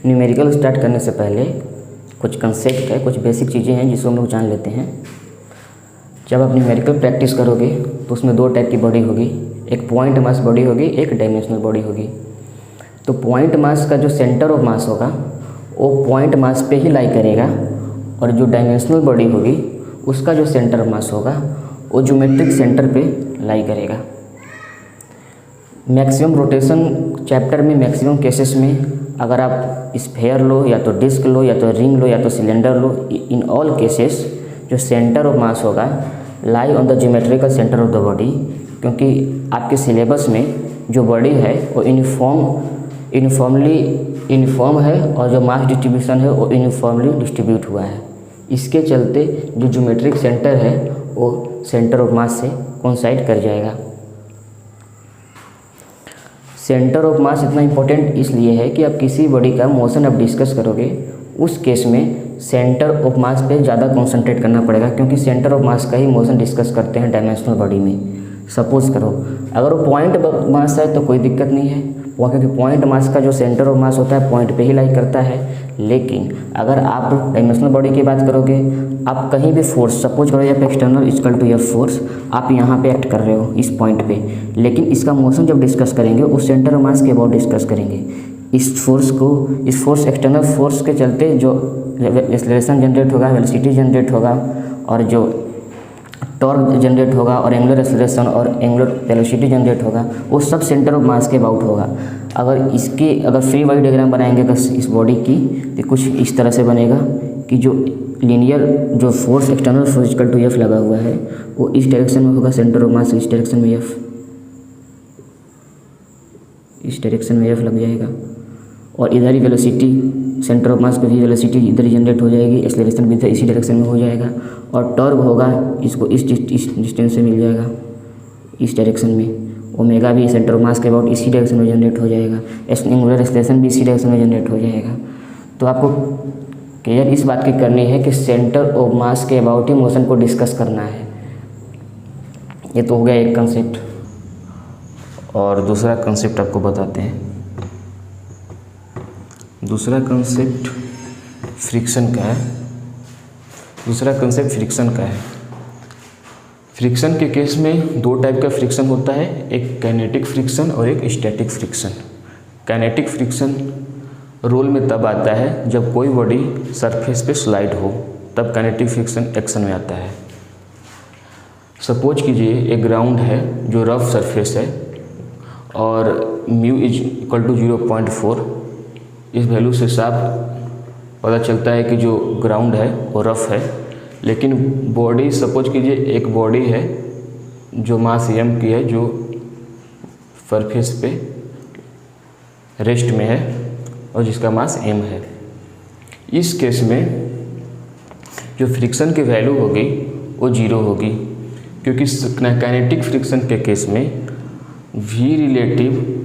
Numerical start करने से पहले कुछ कंसेप्ट है, कुछ बेसिक चीज़ें हैं जिसको हम लोग जान लेते हैं। जब आप न्यूमेरिकल प्रैक्टिस करोगे तो उसमें दो टाइप की बॉडी होगी, एक पॉइंट मास बॉडी होगी, एक डायमेंशनल बॉडी होगी। तो पॉइंट मास का जो सेंटर ऑफ मास होगा वो पॉइंट मास पे ही लाई करेगा, और जो डायमेंशनल बॉडी होगी उसका जो सेंटर ऑफ मास होगा वो ज्योमेट्रिक सेंटर पे लाई करेगा। मैक्सिमम रोटेशन चैप्टर में मैक्सिमम केसेस में अगर आप स्फेयर लो या तो डिस्क लो या तो रिंग लो या तो cylinder low, in all cases जो सेंटर ऑफ मास होगा lie on the geometrical centre of the body, क्योंकि आपके सिलेबस में जो बॉडी है वो यूनिफॉर्म है और जो मास डिस्ट्रीब्यूशन है वो यूनिफॉर्मली डिस्ट्रीब्यूट हुआ है। इसके चलते जो ज्योमेट्रिक सेंटर है वो सेंटर ऑफ मास से कोइंसाइड कर जाएगा। सेंटर ऑफ मास इतना इम्पोर्टेंट इसलिए है कि आप किसी बॉडी का मोशन आप डिस्कस करोगे उस केस में सेंटर ऑफ मास पे ज़्यादा कंसंट्रेट करना पड़ेगा, क्योंकि सेंटर ऑफ मास का ही मोशन डिस्कस करते हैं डायमेंशनल बॉडी में। सपोज करो अगर वो पॉइंट मास है तो कोई दिक्कत नहीं है, क्योंकि पॉइंट मास का जो सेंटर ऑफ मास होता है पॉइंट पे ही लाई करता है। लेकिन अगर आप डायमेंशनल बॉडी की बात करोगे, आप कहीं भी फोर्स सपोज करो F external equal to F force, आप यहाँ पे एक्ट कर रहे हो इस पॉइंट पे, लेकिन इसका मोशन जब डिस्कस करेंगे उस सेंटर ऑफ मास के अबाउट डिस्कस करेंगे। इस फोर्स एक्सटर्नल फोर्स के चलते जो एक्सेलरेशन जनरेट होगा, वेलोसिटी जनरेट होगा, और जो टॉर्क जनरेट होगा, और एंगुलर एक्सेलरेशन और एंगुलर वेलोसिटी जनरेट होगा, वो सब सेंटर ऑफ मास के अबाउट होगा। अगर फ्री बॉडी डायग्राम बनाएंगे इस बॉडी की तो कुछ इस तरह से बनेगा कि जो लीनियर जो force external force equal to F लगा हुआ है वो इस डायरेक्शन में होगा, सेंटर ऑफ मास इस डायरेक्शन में एफ, इस डायरेक्शन में एफ लग जाएगा, और इधर ही वेलोसिटी सेंटर ऑफ मास पे भी वेलोसिटी इधर ही जनरेट हो जाएगी, एक्सेलरेशन भी इसी डायरेक्शन में हो जाएगा, और टॉर्क होगा इसको इस डिस्टेंस से मिल जाएगा इस डायरेक्शन में। ओमेगा भी सेंटर ऑफ मास के अबाउट इसी डायरेक्शन में जनरेट हो जाएगा, एंगुलर एक्सेलरेशन भी इसी डायरेक्शन में जनरेट हो जाएगा। तो आपको केयर इस बात की करनी है कि सेंटर ऑफ मास के अबाउट ही मोशन को डिस्कस करना है। ये तो हो गया एक कंसेप्ट, और दूसरा कंसेप्ट आपको बताते हैं। दूसरा कंसेप्ट फ्रिक्शन का है। फ्रिक्शन के केस में दो टाइप का फ्रिक्शन होता है, एक काइनेटिक फ्रिक्शन और एक static friction. Kinetic friction role में तब आता है जब कोई बॉडी सरफेस पे स्लाइड हो, तब काइनेटिक फ्रिक्शन एक्शन में आता है। सपोज कीजिए एक ग्राउंड है जो रफ सरफेस है और म्यू इज इक्वल टू 0.4। इस वैल्यू से साफ पता चलता है कि जो ग्राउंड है वो रफ है, लेकिन बॉडी सपोज कीजिए एक बॉडी है जो मास m की है, जो सरफेस पे रेस्ट में है और जिसका मास m है। इस केस में जो फ्रिक्शन की वैल्यू होगी वो 0 होगी, क्योंकि काइनेटिक फ्रिक्शन के केस में v relative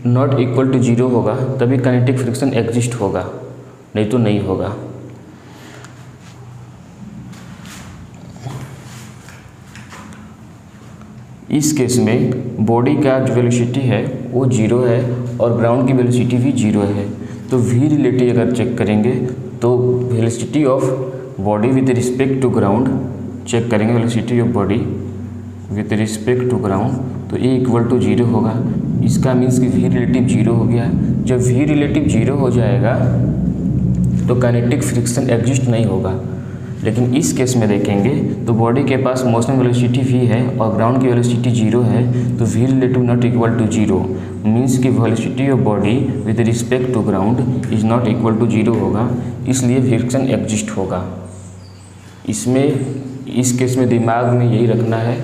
not equal to 0 होगा, तभी काइनेटिक फ्रिक्शन एग्जिस्ट होगा, नहीं तो नहीं होगा। इस केस में बॉडी का जो वेलोसिटी है वो 0 है और ग्राउंड की वेलोसिटी भी 0 है, तो v रिलेटिव अगर चेक करेंगे तो velocity of body with respect to ground check करेंगे, velocity of body with respect to ground, तो ए इक्वल टू 0 होगा। इसका मीन्स कि v रिलेटिव 0 हो गया। जब v रिलेटिव 0 हो जाएगा तो काइनेटिक फ्रिक्शन एग्जिस्ट नहीं होगा। लेकिन इस केस में देखेंगे तो बॉडी के पास मोशन वेलोसिटी v है और ग्राउंड की वेलोसिटी 0 है, तो v relative not equal to 0 means कि velocity of body with respect to ground is not equal to 0 होगा, इसलिए फ्रिक्शन एग्जिस्ट होगा। इस केस में दिमाग में यही रखना है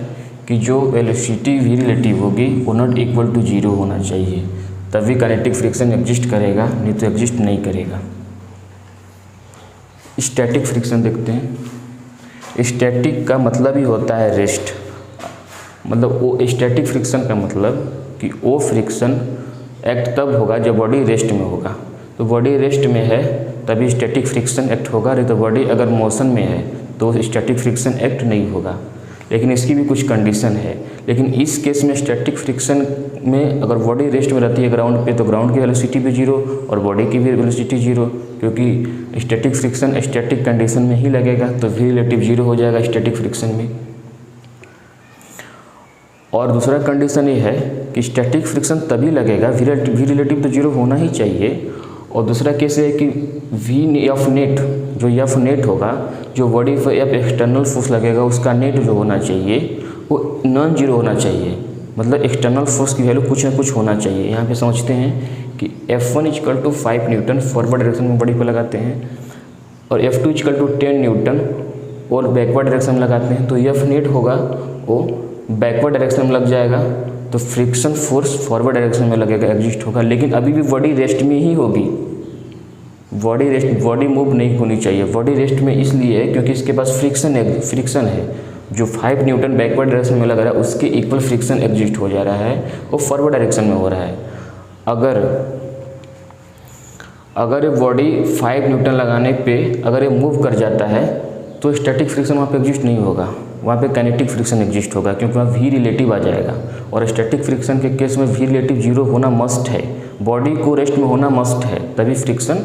कि जो वेलोसिटी v रिलेटिव होगी वो नॉट इक्वल टू 0 होना चाहिए, तभी काइनेटिक फ्रिक्शन एग्जिस्ट करेगा, नहीं तो एग्जिस्ट नहीं करेगा। स्टैटिक फ्रिक्शन देखते हैं। स्टैटिक का मतलब ही होता है रेस्ट, मतलब वो स्टैटिक फ्रिक्शन का मतलब कि वो फ्रिक्शन एक्ट तब होगा जब बॉडी रेस्ट में होगा। तो बॉडी रेस्ट में है तभी स्टैटिक फ्रिक्शन एक्ट होगा, नहीं तो बॉडी अगर मोशन में है तो स्टैटिक फ्रिक्शन एक्ट नहीं होगा। लेकिन इसकी भी कुछ कंडीशन है। लेकिन इस केस में स्टैटिक फ्रिक्शन में अगर बॉडी रेस्ट में रहती है ग्राउंड पे तो ग्राउंड की वेलोसिटी भी जीरो और बॉडी की भी वेलोसिटी जीरो, क्योंकि स्टैटिक फ्रिक्शन स्टैटिक कंडीशन में ही लगेगा तो v रिलेटिव जीरो हो जाएगा स्टैटिक फ्रिक्शन में। और दूसरा कंडीशन ये है कि स्टैटिक फ्रिक्शन तभी लगेगा, v रिलेटिव तो जीरो होना ही चाहिए। और दूसरा केस है कि एफ नेट, जो एफ नेट होगा, जो बॉडी पर एफ एक्सटर्नल फोर्स लगेगा उसका नेट जो होना चाहिए वो नॉन जीरो होना चाहिए, मतलब एक्सटर्नल फोर्स की वैल्यू कुछ ना कुछ होना चाहिए। यहाँ पे समझते हैं कि F1 equal to 5 newton forward direction में बॉडी पर लगाते हैं और F2 इक्वल टू 10 न्यूटन और बैकवर्ड डायरेक्शन में लगाते हैं, तो एफ नेट होगा वो बैकवर्ड डायरेक्शन में लग जाएगा, तो फ्रिक्शन फोर्स फॉरवर्ड डायरेक्शन में लगेगा, एग्जिस्ट होगा। लेकिन अभी भी बॉडी रेस्ट में ही होगी, बॉडी मूव नहीं होनी चाहिए। बॉडी रेस्ट में इसलिए है क्योंकि इसके पास फ्रिक्शन है, जो 5 न्यूटन बैकवर्ड डायरेक्शन में लग रहा है उसके इक्वल फ्रिक्शन एग्जिस्ट हो जा रहा है, वो फॉरवर्ड डायरेक्शन में हो रहा है। अगर बॉडी 5 न्यूटन लगाने पे अगर ये मूव कर जाता है तो स्टैटिक फ्रिक्शन वहाँ पे एग्जिस्ट नहीं होगा, वहाँ पे काइनेटिक फ्रिक्शन एग्जिस्ट होगा, क्योंकि वहाँ v रिलेटिव आ जाएगा। और स्टैटिक फ्रिक्शन के केस में v रिलेटिव जीरो होना मस्ट है, बॉडी को रेस्ट में होना मस्ट है, तभी फ्रिक्शन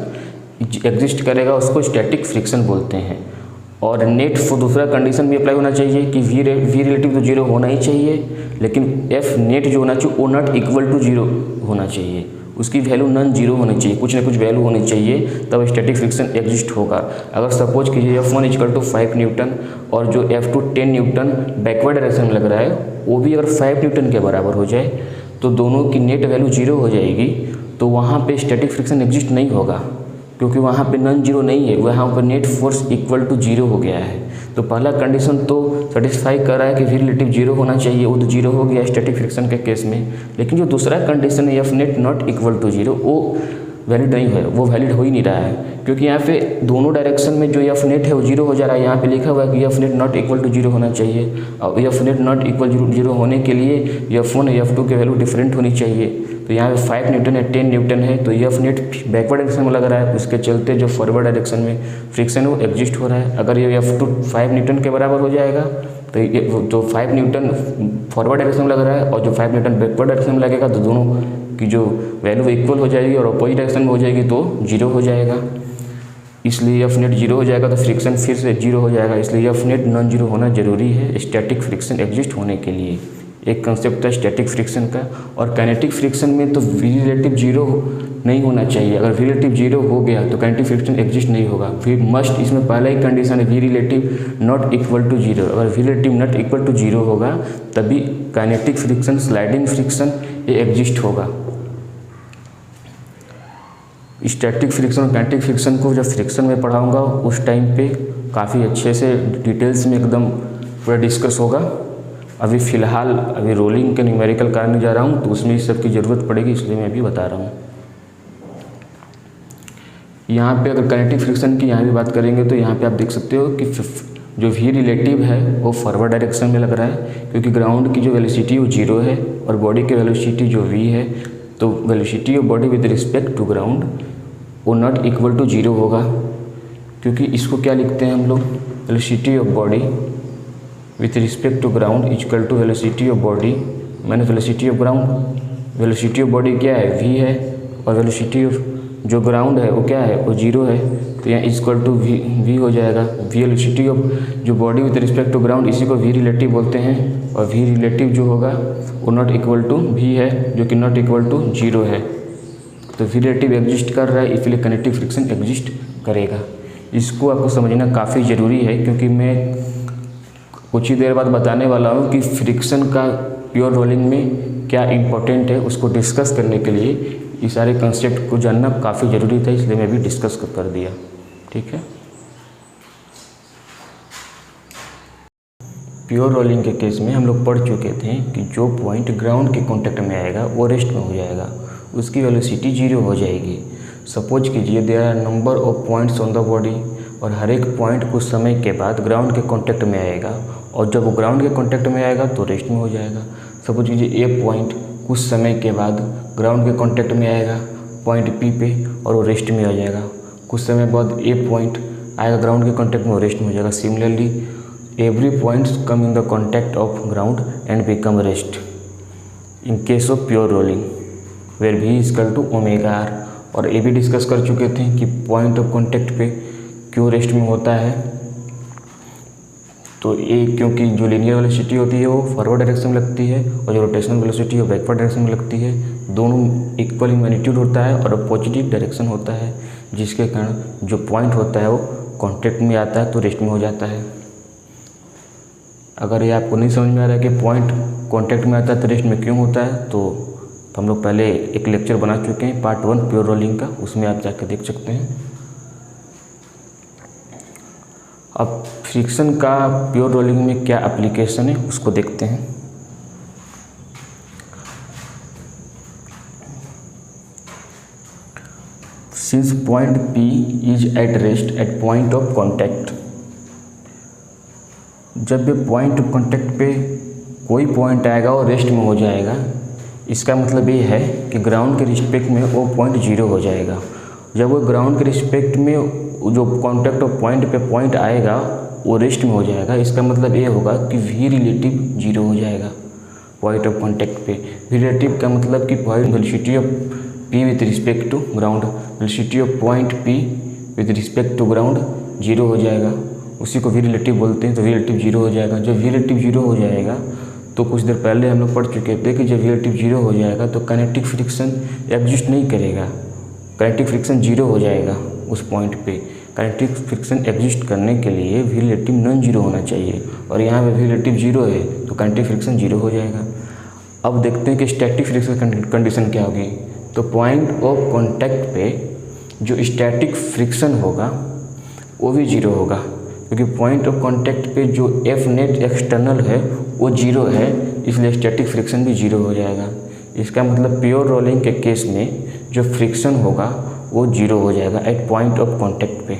एग्जिस्ट करेगा, उसको स्टैटिक फ्रिक्शन बोलते हैं। और नेट फॉर दूसरा कंडीशन भी अप्लाई होना चाहिए कि v रिलेटिव तो जीरो होना ही चाहिए, लेकिन f नेट जो होना चाहिए वो नॉट इक्वल टू जीरो होना चाहिए, उसकी वैल्यू नॉन जीरो होनी चाहिए, कुछ ना कुछ वैल्यू होनी चाहिए, तब स्टैटिक फ्रिक्शन एग्जिस्ट होगा। अगर सपोज कीजिए F1 इक्वल टू 5 न्यूटन और जो F2 10 न्यूटन बैकवर्ड डायरेक्शन में लग रहा है वो भी अगर 5 न्यूटन के बराबर हो जाए तो दोनों की नेट वैल्यू जीरो हो जाएगी, तो वहाँ पे स्टैटिक फ्रिक्शन एग्जिस्ट नहीं होगा, क्योंकि वहाँ पे नॉन जीरो नहीं है, वहाँ पर net force equal to zero हो गया है। तो पहला कंडीशन तो सेटिस्फाई कर रहा है कि v रिलेटिव जीरो होना चाहिए, वो तो जीरो हो गया स्टैटिक फ्रिक्शन के केस में। लेकिन जो दूसरा कंडीशन है F net not equal to zero, वो वैलिड नहीं है, वो वैलिड हो ही नहीं रहा है, क्योंकि यहाँ पे दोनों डायरेक्शन में जो एफ नेट है वो जीरो हो जा रहा है। यहाँ पे लिखा हुआ है कि F net not equal to zero होना चाहिए, और F net not equal zero होने के लिए F1 F2 की वैल्यू डिफरेंट होनी चाहिए। तो यहाँ पे 5 न्यूटन है 10 न्यूटन है, तो एफ नेट बैकवर्ड डायरेक्शन में लग रहा है, उसके चलते जो फॉरवर्ड डायरेक्शन में फ्रिक्शन वो एग्जिस्ट हो रहा है। अगर ये F2 5 न्यूटन के बराबर हो जाएगा तो 5 न्यूटन फॉरवर्ड डायरेक्शन में लग रहा है और जो 5 न्यूटन बैकवर्ड डायरेक्शन में लगेगा, तो दोनों की जो वैल्यू इक्वल हो जाएगी और अपोजिट डायरेक्शन में हो जाएगी तो जीरो हो जाएगा। इसलिए एफ नेट जीरो हो जाएगा तो फ्रिक्शन फिर से जीरो हो जाएगा, इसलिए एफ नेट नॉन जीरो होना जरूरी है स्टैटिक फ्रिक्शन एग्जिस्ट होने के लिए। एक कंसेप्ट है स्टैटिक फ्रिक्शन का। और काइनेटिक फ्रिक्शन में तो v रिलेटिव जीरो नहीं होना चाहिए, अगर v रिलेटिव जीरो हो गया तो काइनेटिक फ्रिक्शन एग्जिस्ट नहीं होगा। फिर मस्ट इसमें पहला ही कंडीशन है v relative not equal to zero, अगर v relative not equal to zero होगा तभी काइनेटिक फ्रिक्शन स्लाइडिंग फ्रिक्शन ये एग्जिस्ट होगा। स्टैटिक फ्रिक्शन और काइनेटिक फ्रिक्शन को जब फ्रिक्शन में पढ़ाऊँगा उस टाइम पे काफ़ी अच्छे से डिटेल्स में एकदम पूरा डिस्कस होगा। अभी फ़िलहाल रोलिंग के न्यूमेरिकल करने जा रहा हूँ तो उसमें इस सब की ज़रूरत पड़ेगी, इसलिए मैं अभी बता रहा हूँ। यहाँ पे अगर काइनेटिक फ्रिक्शन की यहाँ भी बात करेंगे तो यहाँ पे आप देख सकते हो कि जो v रिलेटिव है वो फॉरवर्ड डायरेक्शन में लग रहा है, क्योंकि ग्राउंड की जो वेलोसिटी वो जीरो है और बॉडी की वेलोसिटी जो v है, तो velocity of body with respect to ground वो नॉट इक्वल टू जीरो होगा, क्योंकि इसको क्या लिखते हैं हम लोग, velocity of body with respect to ground equal to velocity of body minus velocity of ground. Velocity of body क्या है, v है, और वेलोसिटी ऑफ जो ग्राउंड है वो क्या है, वो जीरो है, तो यहाँ इक्वल टू v हो जाएगा। वेलोसिटी ऑफ जो body with respect to ground इसी को v रिलेटिव बोलते हैं, और v रिलेटिव जो होगा वो नॉट इक्वल टू v है, जो कि नॉट इक्वल टू जीरो है। तो v रिलेटिव एग्जिस्ट कर रहा है, इसलिए काइनेटिक फ्रिक्शन एग्जिस्ट करेगा। इसको आपको समझना काफ़ी ज़रूरी है, क्योंकि मैं कुछ ही देर बाद बताने वाला हूँ कि फ्रिक्शन का प्योर रोलिंग में क्या इम्पोर्टेंट है, उसको डिस्कस करने के लिए ये सारे कंसेप्ट को जानना काफ़ी ज़रूरी था, इसलिए मैं भी डिस्कस कर दिया। ठीक है, प्योर रोलिंग के केस में हम लोग पढ़ चुके थे कि जो पॉइंट ग्राउंड के कॉन्टेक्ट में आएगा वो रेस्ट में हो जाएगा, उसकी वेलोसिटी जीरो हो जाएगी। सपोज कीजिए there are number of points on the body, और हर एक पॉइंट कुछ समय के बाद ग्राउंड के कांटेक्ट में आएगा, और जब वो ग्राउंड के कांटेक्ट में आएगा तो रेस्ट में हो जाएगा। सपोज कीजिए ए पॉइंट कुछ समय के बाद ग्राउंड के कांटेक्ट में आएगा पॉइंट पी पे, और वो रेस्ट में आ जाएगा। कुछ समय बाद ए पॉइंट आएगा ग्राउंड के कांटेक्ट में, वो रेस्ट में हो जाएगा। Similarly every points come in the contact of ground and become rest in case of pure rolling where v is equal to omega r। और ये भी डिस्कस कर चुके थे कि पॉइंट ऑफ कॉन्टैक्ट पे क्यों रेस्ट में होता है। तो ये क्योंकि जो लीनियर वेलोसिटी होती है वो फॉरवर्ड डायरेक्शन में लगती है और जो रोटेशनल वेलोसिटी है बैकवर्ड डायरेक्शन में लगती है। दोनों इक्वल इन मैग्नीट्यूड होता है और पॉजिटिव डायरेक्शन होता है, जिसके कारण जो पॉइंट होता है वो कॉन्टैक्ट में आता है तो रेस्ट में हो जाता है। अगर ये आपको नहीं समझ में आ रहा है कि पॉइंट कॉन्टैक्ट में आता है तो रेस्ट में क्यों होता है, तो हम लोग पहले एक लेक्चर बना चुके हैं पार्ट 1 प्योर रोलिंग का, उसमें आप जाकर देख सकते हैं। अब फ्रिक्शन का प्योर रोलिंग में क्या एप्लीकेशन है उसको देखते हैं। Since point P is at rest at point of contact, जब भी पॉइंट ऑफ कॉन्टैक्ट पे कोई पॉइंट आएगा और रेस्ट में हो जाएगा, इसका मतलब ये है कि ग्राउंड के रिस्पेक्ट में वो पॉइंट 0 हो जाएगा। जब वो ग्राउंड के रिस्पेक्ट में जो कॉन्टैक्ट ऑफ पॉइंट पे पॉइंट आएगा वो रेस्ट में हो जाएगा, इसका मतलब ये होगा कि v रिलेटिव 0 हो जाएगा पॉइंट ऑफ कॉन्टैक्ट पे। v रिलेटिव का मतलब कि point velocity of p with respect to ground, velocity of point p with respect to ground 0 हो जाएगा, उसी को v रिलेटिव बोलते हैं। तो v रिलेटिव 0 हो जाएगा। जब v रिलेटिव 0 हो जाएगा तो कुछ देर पहले हम लोग पढ़ चुके थे कि जब v रिलेटिव 0 हो जाएगा तो काइनेटिक फ्रिक्शन एग्जिस्ट नहीं करेगा, काइनेटिक फ्रिक्शन 0 हो जाएगा उस पॉइंट पे। काइनेटिक फ्रिक्शन एग्जिस्ट करने के लिए v रिलेटिव नॉन 0 होना चाहिए और यहाँ पे v रिलेटिव 0 है तो काइनेटिक फ्रिक्शन 0 हो जाएगा। अब देखते हैं कि स्टैटिक फ्रिक्शन कंडीशन क्या होगी। तो पॉइंट ऑफ कॉन्टैक्ट पे जो स्टैटिक फ्रिक्शन होगा वो भी 0 होगा, क्योंकि पॉइंट ऑफ कॉन्टैक्ट पे जो एफ नेट एक्सटर्नल है वो 0 है, इसलिए स्टैटिक फ्रिक्शन भी 0 हो जाएगा। इसका मतलब प्योर रोलिंग के केस में जो फ्रिक्शन होगा वो 0 हो जाएगा एट पॉइंट ऑफ कॉन्टैक्ट पे।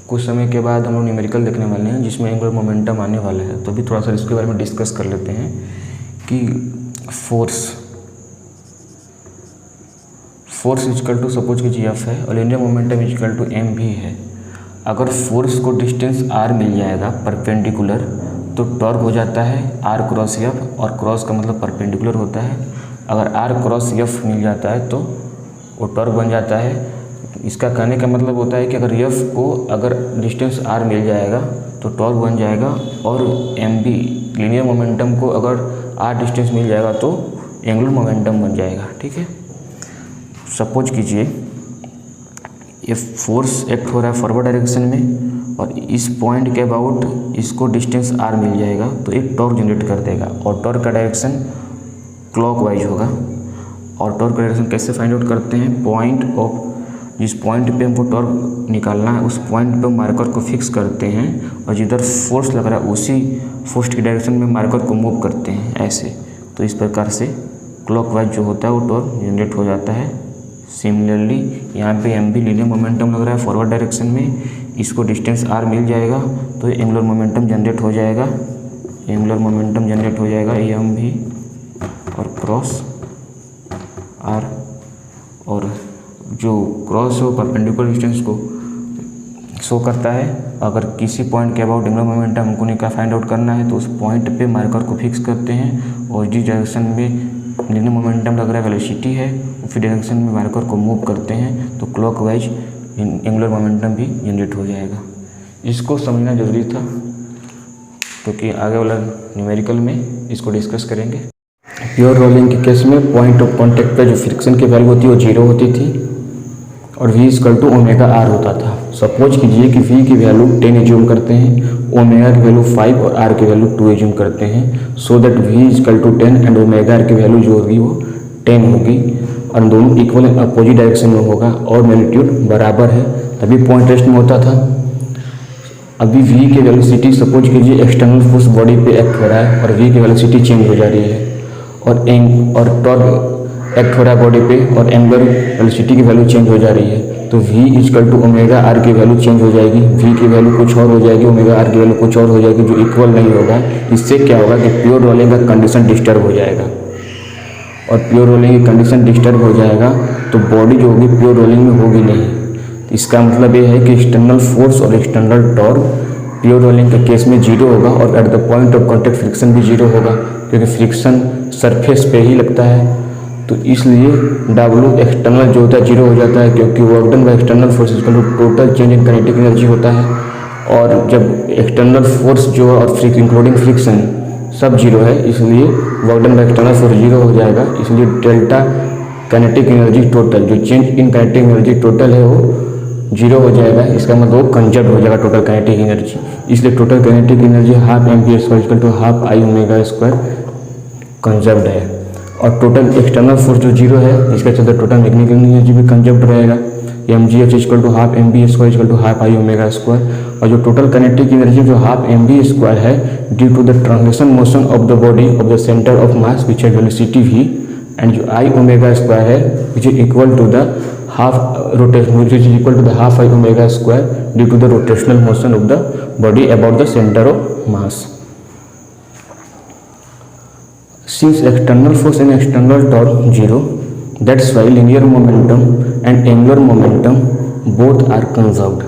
कुछ समय के बाद हम लोग न्यूमेरिकल देखने वाले हैं जिसमें एंगुलर मोमेंटम आने वाला है, तो भी थोड़ा सा इसके बारे में डिस्कस कर लेते हैं कि फोर्स इक्वल टू सपोज कि जी एफ है और linear momentum equal to M भी है। अगर फोर्स को डिस्टेंस r मिल जाएगा परपेंडिकुलर तो टॉर्क हो जाता है r क्रॉस एफ, और क्रॉस का मतलब परपेंडिकुलर होता है। अगर r क्रॉस एफ मिल जाता है तो वो टॉर्क बन जाता है। इसका कहने का मतलब होता है कि अगर एफ को अगर डिस्टेंस r मिल जाएगा तो टॉर्क बन जाएगा, और एम बी लीनियर मोमेंटम को अगर r डिस्टेंस मिल जाएगा तो एंगुलर मोमेंटम बन जाएगा। ठीक है, सपोज कीजिए ये फोर्स एक्ट हो रहा है फॉरवर्ड डायरेक्शन में और इस पॉइंट के अबाउट इसको डिस्टेंस r मिल जाएगा तो एक टॉर्क जनरेट कर देगा, और टॉर्क का डायरेक्शन क्लॉकवाइज होगा। और टॉर्क का डायरेक्शन कैसे फाइंड आउट करते हैं, पॉइंट ऑफ जिस पॉइंट पे हमको टॉर्क निकालना है उस पॉइंट पे मार्कर को फिक्स करते हैं और जिधर फोर्स लग रहा है उसी फोर्स की डायरेक्शन में मार्कर को मूव करते हैं ऐसे। तो इस प्रकार से क्लॉकवाइज जो होता है वो टॉर्क जनरेट हो जाता है। सिमिलरली यहाँ पे एम भी लीनियर मोमेंटम लग रहा है फॉरवर्ड डायरेक्शन में, इसको डिस्टेंस r मिल जाएगा तो एंगुलर मोमेंटम जनरेट हो जाएगा, एंगुलर मोमेंटम जनरेट हो जाएगा एम भी और क्रॉस r, और जो क्रॉस हो परपेंडिकुलर डिस्टेंस को शो करता है। अगर किसी पॉइंट के अबाउट एंगुलर मोमेंटम हमको निकाल फाइंड आउट करना है तो उस पॉइंट पे मार्कर को फिक्स करते हैं और जिस डायरेक्शन में लीनियर मोमेंटम लग रहा है वेलोसिटी है उसी डायरेक्शन में मार्कर को मूव करते हैं तो क्लॉकवाइज एंगुलर मोमेंटम भी जनरेट हो जाएगा। इसको समझना जरूरी था क्योंकि आगे वाला न्यूमेरिकल में इसको डिस्कस करेंगे। प्योर रोलिंग के केस में पॉइंट ऑफ कॉन्टैक्ट पे जो फ्रिक्शन की वैल्यू होती है वो 0 होती थी और v equal to omega r होता था। सपोज कीजिए कि v की वैल्यू 10 एज्यूम करते हैं, ओमेगा की वैल्यू 5 और r की वैल्यू 2 एज्यूम करते हैं, so that v equal to 10 and omega r की वैल्यू जो होगी वो 10 होगी और दोनों इक्वल अपोजिट डायरेक्शन में होगा और मैग्नीट्यूड बराबर है, तभी पॉइंट रेस्ट में होता था। अभी v की वेलोसिटी सपोज कीजिए एक्सटर्नल फोर्स बॉडी पे एक्ट हो रहा है और v की वेलोसिटी चेंज हो जा रही है और टॉर्क एक्ट हो रहा है बॉडी पे और एंगुलर वेलोसिटी की वैल्यू चेंज हो जा रही है, तो v equal to omega r की वैल्यू चेंज हो जाएगी, v की वैल्यू कुछ और हो जाएगी, ओमेगा r की वैल्यू कुछ और हो जाएगी जो इक्वल नहीं होगा। इससे क्या होगा कि प्योर रोलिंग का कंडीशन डिस्टर्ब हो जाएगा और प्योर रोलिंग की कंडीशन डिस्टर्ब हो जाएगा तो बॉडी जो होगी प्योर रोलिंग में होगी नहीं। इसका मतलब ये है कि एक्सटर्नल फोर्स और एक्सटर्नल टॉर्क प्योर रोलिंग के केस में जीरो होगा और at the point of contact friction भी जीरो होगा, क्योंकि फ्रिक्शन सरफेस पे ही लगता है। तो इसलिए W एक्सटर्नल जो होता है जीरो हो जाता है, क्योंकि work done by external force equal to total change in kinetic energy होता है। और जब एक्सटर्नल फोर्स जो और इंक्लूडिंग फ्रिक्शन सब जीरो है, इसलिए work done by external force zero हो जाएगा। इसलिए डेल्टा काइनेटिक एनर्जी टोटल, जो change in kinetic energy total है वो जीरो हो जाएगा। इसका मतलब वो कंजर्व हो जाएगा टोटल काइनेटिक एनर्जी। इसलिए total kinetic energy half mv² equal to half I⍵² conserved है। और टोटल एक्सटर्नल फोर्स जो जीरो है, इसके चलते टोटल मैग्नेटिक एनर्जी भी कंजर्व्ड रहेगा। mgh equal to half mv² equal to half I⍵²। और जो टोटल काइनेटिक एनर्जी जो हाफ mv² है, due to the translation motion of the body of the centre of mass which है velocity v, and जो I⍵² है which is equal to the half rotation which is equal to the half I⍵² due to the rotational motion of the body about the centre of mass. Since external force and external torque zero, that's why linear momentum and angular momentum both are conserved।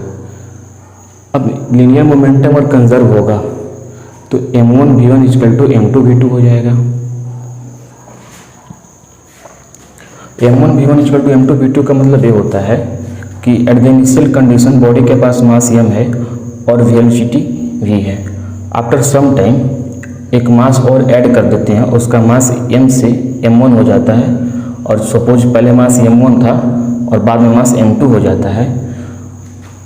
अब linear momentum और conserve होगा तो m1v1 equal to m2v2 हो जाएगा। m1v1 equal to m2v2 का मतलब ये होता है कि at the initial condition body के पास मास m है और वेलोसिटी v है। आफ्टर सम टाइम एक मास और ऐड कर देते हैं, उसका मास m से m1 हो जाता है। और सपोज पहले मास m1 था और बाद में मास m2 हो जाता है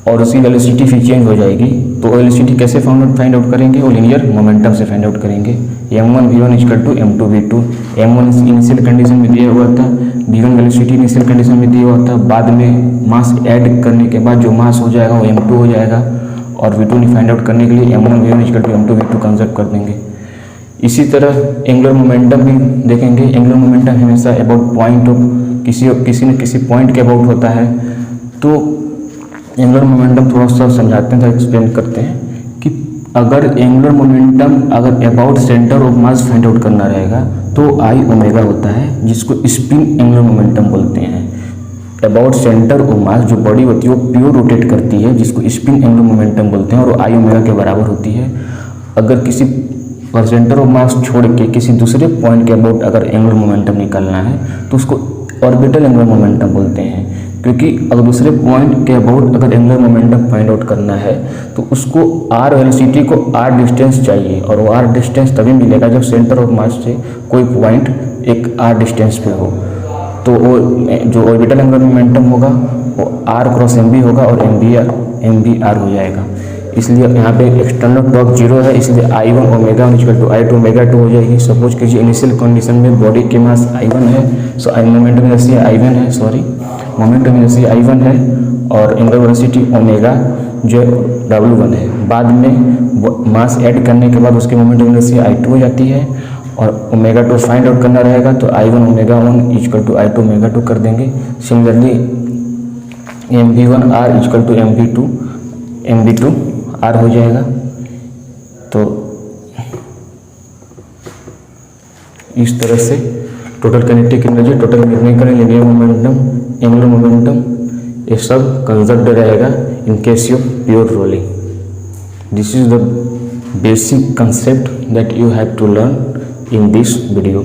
और उसकी वेलोसिटी फिर चेंज हो जाएगी। तो वेलोसिटी कैसे फाइंड आउट करेंगे? वो लीनियर मोमेंटम से फाइंड आउट करेंगे। m1v1 equal to m2v2। m1 initial condition में दिया हुआ था, v1 वेलोसिटी इनिशियल कंडीशन में दिया हुआ था। बाद में मास ऐड करने के बाद जो मास हो जाएगा वो m2 हो जाएगा। और v2 फाइंड आउट करने के लिए m1v1 equal to m2v2 conserve कर देंगे। इसी तरह एंगुलर मोमेंटम भी देखेंगे। एंगुलर मोमेंटम हमेशा अबाउट पॉइंट ऑफ किसी न किसी पॉइंट के अबाउट होता है। तो एंगुलर मोमेंटम थोड़ा सा समझाते हैं, एक्सप्लेन करते हैं कि अगर एंगुलर मोमेंटम अगर about centre of mass find out करना रहेगा तो I⍵ होता है, जिसको स्पिन एंगुलर मोमेंटम बोलते हैं। अबाउट सेंटर ऑफ मास जो बॉडी होती है वो प्योर रोटेट करती है, जिसको स्पिन एंगुलर मोमेंटम बोलते हैं, और I⍵ के बराबर होती है। अगर किसी और सेंटर ऑफ मास छोड़ के किसी दूसरे पॉइंट के अबाउट अगर एंगुलर मोमेंटम निकालना है तो उसको ऑर्बिटल एंगुलर मोमेंटम बोलते हैं। क्योंकि अगर दूसरे पॉइंट के अबाउट अगर एंगुलर मोमेंटम फाइंड आउट करना है तो उसको r वेलोसिटी को r डिस्टेंस चाहिए, और वो r डिस्टेंस तभी मिलेगा जब सेंटर ऑफ मास से कोई पॉइंट एक r डिस्टेंस पे हो। तो वो जो ऑर्बिटल एंगुलर मोमेंटम होगा वो r क्रॉस mv होगा और mv r हो जाएगा। इसलिए यहाँ पे एक्सटर्नल टॉर्क जीरो है, इसलिए I⍵1 इक्वल टू I⍵2 हो जाएगी। सपोज कीजिए इनिशियल कंडीशन में बॉडी के मास I1 है, सो मोमेंटम इनर्शिया I1 है, मोमेंटम इनर्शिया I1 है और एंगुलर वेलोसिटी ओमेगा जो W1 है। बाद में मास ऐड करने के बाद उसकी मोमेंटम इनर्शिया I2 हो जाती है और ω2 फाइंड आउट करना रहेगा तो I1⍵1 इक्वल टू I2⍵2 कर देंगे। Similarly mv1r equal to mv2 r हो जाएगा। तो इस तरह से total kinetic energy, total magnetic energy, linear momentum, angular momentum, ये सब कंजर्व्ड रहेगा in case of pure rolling. This is the basic concept that you have to learn in this video.